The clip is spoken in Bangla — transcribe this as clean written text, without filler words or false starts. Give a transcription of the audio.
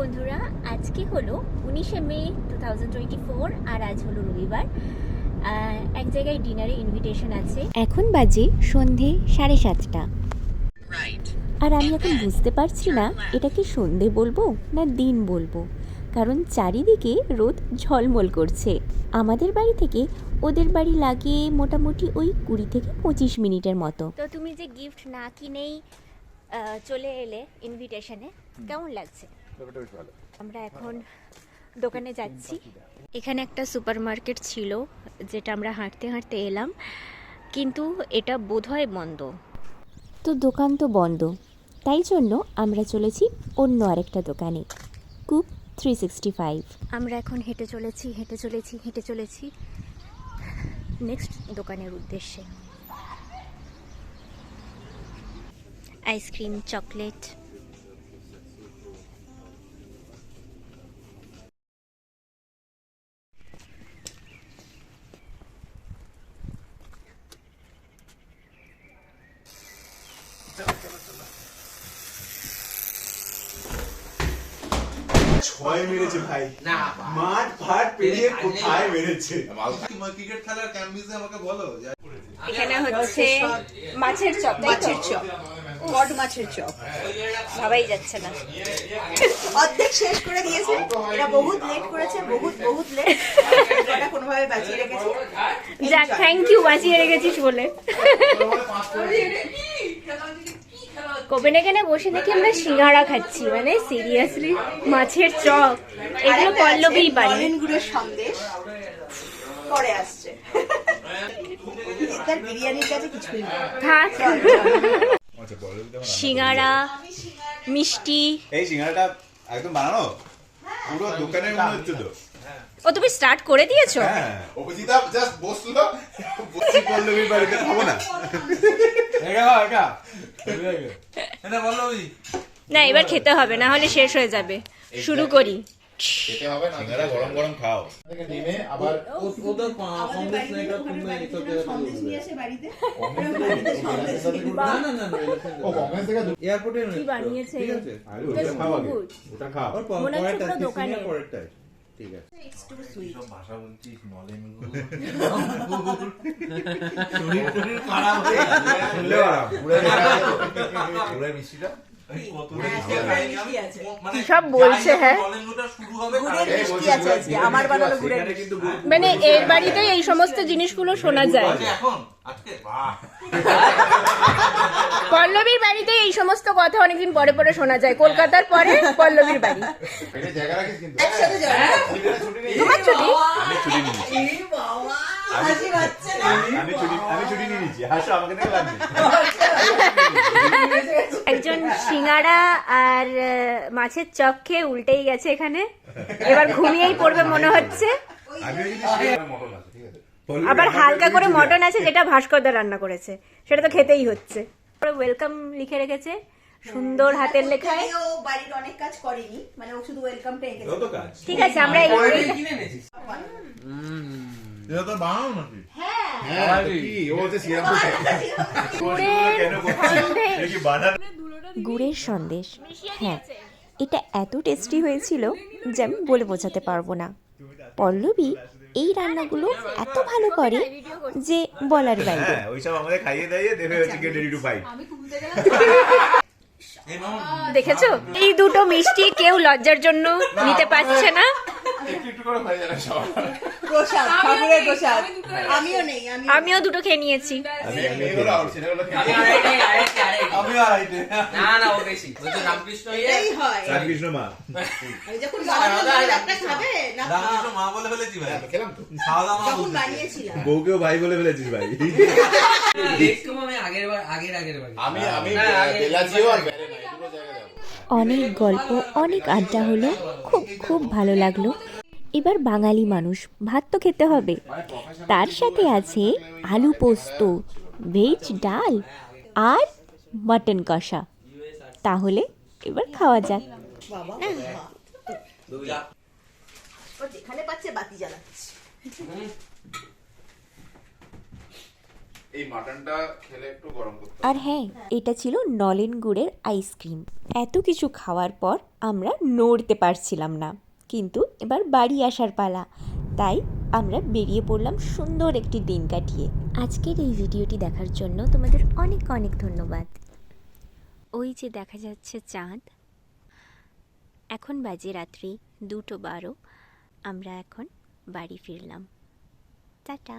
বন্ধুরা, আজকে হলো 19শে মে 2024 আর আজ হলো রবিবার। এক জায়গায় ডিনারে ইনভিটেশন আছে। এখন বাজে সন্ধে 7:30। আর আমি এখন বুঝতে পারছি না এটা কি সন্ধে বলবো না দিন বলবো, কারণ চারিদিকে রোদ ঝলমল করছে। আমাদের বাড়ি থেকে ওদের বাড়ি লাগে মোটামুটি ওই 20 থেকে 25 মিনিটের মতো। তো তুমি যে গিফট না কিনেই চলে এলে ইনভিটেশনে, কেমন লাগছে? আমরা এখন দোকানে যাচ্ছি। এখানে একটা সুপারমার্কেট ছিল যেটা আমরা হাঁটতে হাঁটতে এলাম, কিন্তু এটা বোধহয় বন্ধ। তো দোকান তো বন্ধ, তাই জন্য আমরা চলেছি অন্য আরেকটা দোকানে, কুক 365। আমরা এখন হেঁটে চলেছি নেক্সট দোকানের উদ্দেশ্যে। Ice cream, chocolate. ছয় মেরেছে ভাই, মাঠ ফাট পেরিয়ে কোথায় মেরেছে। ক্রিকেট খেলার ক্যাম্পিসে আমাকে বলো। এখানে হচ্ছে মাছের চপ, কড মাছের চপ ভাবাই যাচ্ছে না। অর্ধেক শেষ করে দিয়েছে, এটা বহুত লেট করেছে, বহুত লেট। এটা কোনোভাবে বাঁচিয়ে রেখেছে। যাক, থ্যাংক ইউ বাঁচিয়ে রেখেছিস বলে। কোপেনহেগেনে বসে দেখি আমরা সিঙ্গাড়া খাচ্ছি, মানে সিরিয়াসলি মাছের চপ। এগুলো পল্লবীই বানিয়ে। গুড়ের সন্দেশ পরে আসছে। তার বিরিয়ানির কাছে কিছুই নেই। থাক। সিঙ্গাড়া, মিষ্টি। এই সিঙ্গাড়াটা একদম বানানো পুরো দোকানের মনে হচ্ছে তো। ও, তুমি স্টার্ট করে দিয়েছো? হ্যাঁ, অপজিতা জাস্ট বসলো, বসি পল্লবীর বাড়িতে খাবো না। এটা বলো না, এবার খেতে হবে, না হলে শেষ হয়ে যাবে। শুরু করি। খেতে হবে না, সিঙ্গাড়া গরম গরম খাও। নেমে আবার ওদের আমাদের সন্দেশ নিয়ে আসে বাড়িতে। না ও কংগ্রেস থেকে এয়ারপোর্টে কি বানিয়েছে? ঠিক আছে আরে ওটা খাও আগে, ওটা খাও। মনে হচ্ছে পুরো দোকানে। পরেরটা ঠিক আছে। It's too sweet. সব ভাষা বলছিস নলেন শরীর খারাপ হয়ে শুনলে আরাম পুরো মিষ্টিটা কি সব বলছে, হ্যাঁ। গুড়ের মিষ্টি আছে আজকে, আমার বানানো গুড়ের মিষ্টি। মানে এর বাড়িতে এই সমস্ত জিনিসগুলো শোনা যায়। পল্লবীর বাড়িতে এই সমস্ত কথা অনেকদিন পরে পরে শোনা যায়। কলকাতার পরে পল্লবীর বাড়ি। এটা জায়গা রাখিস কিন্তু। একসাথে যাবে। তোমার ছুটি? আমি ছুটি নিয়েছি। এই বাবা, হাসি পাচ্ছে না। আমি ছুটি নিয়ে নিয়েছি। হাসো, আমাকে দেখে লাগবে। একজন সিঙ্গাড়া আর মাছের চপ খেয়ে উল্টেই গেছে এখানে। এবার ঘুমিয়েই পড়বে মনে হচ্ছে। আমি যদি মটন আছে, ঠিক আছে। আবার হালকা করে মটন আছে যেটা ভাস্করদা রান্না করেছে, সেটা তো খেতেই হচ্ছে। ওয়েলকাম লিখে রেখেছে সুন্দর হাতের লেখায়। ও বাড়ির অনেক কাজ করেনি, মানে ও শুধু ওয়েলকামটা এঁকেছে। যত কাজ। ঠিক আছে, আমরা এটা তো বানাও নাকি? হ্যাঁ, তো কি ও যে সিরাপ কেন করছে? এটা কি বানানো? গুড়ের সন্দেশ। হ্যাঁ, এটা এত টেস্টি হয়েছিল যে আমি বলে বোঝাতে পারবো না। পল্লবী এই রান্নাগুলো এত ভালো করে যে বলার বাইরে। হ্যাঁ, ওইসব আমাদের খাইয়ে দাইয়ে দেখে হচ্ছে গেট রেডি টু ফাইট। দেখেছো, এই দুটো মিষ্টি কেউ লজ্জার জন্য নিতে পারছে না। একটু করে হয়ে যাবে সব। প্রসাদ, ঠাকুরের প্রসাদ। আমিও নেই, আমিও দুটো খেয়ে নিয়েছি। আমি এগুলো আর সেটাগুলো খেতে আমি আর আইতে না ও বেশি ওই তো রামকৃষ্ণ এটাই হয়। রামকৃষ্ণ মা। আমি যখন বানালাম একটা খাবে না, রামকৃষ্ণ মা বলে ফেলেছি ভাই। খেলাম তো। খাওয়া দাওয়া যখন বলছি। বানিয়েছিলাম। বউকেও ভাই বলে ফেলেছিস ভাই। দেখতাম আমি আগের বার আমি বেলাজিও আর বেরে না, এই দুটো জায়গা যাবো। অনেক গল্প, অনেক আড্ডা হলো, খুব ভালো লাগলো। এবার বাঙালি মানুষ, ভাত তো খেতে হবে। তার সাথে আছে আলু পোস্ত, ভেজ ডাল আর মটন কষা। তাহলে এবার খাওয়া যাক। বাবা, ও যেখানে পাচ্ছে বাতি জ্বালাচ্ছে। এই মাটনটা খেলে একটু গরম করতে আর হ্যাঁ, এটা ছিল নলেন গুড়ের আইসক্রিম। এত কিছু খাওয়ার পর আমরা নড়তে পারছিলাম না, কিন্তু এবার বাড়ি আসার পালা। তাই আমরা বেরিয়ে পড়লাম সুন্দর একটি দিন কাটিয়ে। আজকের এই ভিডিওটি দেখার জন্য তোমাদের অনেক অনেক ধন্যবাদ। ওই যে দেখা যাচ্ছে চাঁদ। এখন বাজে রাত্রি 2:12। আমরা এখন বাড়ি ফিরলাম। টাটা।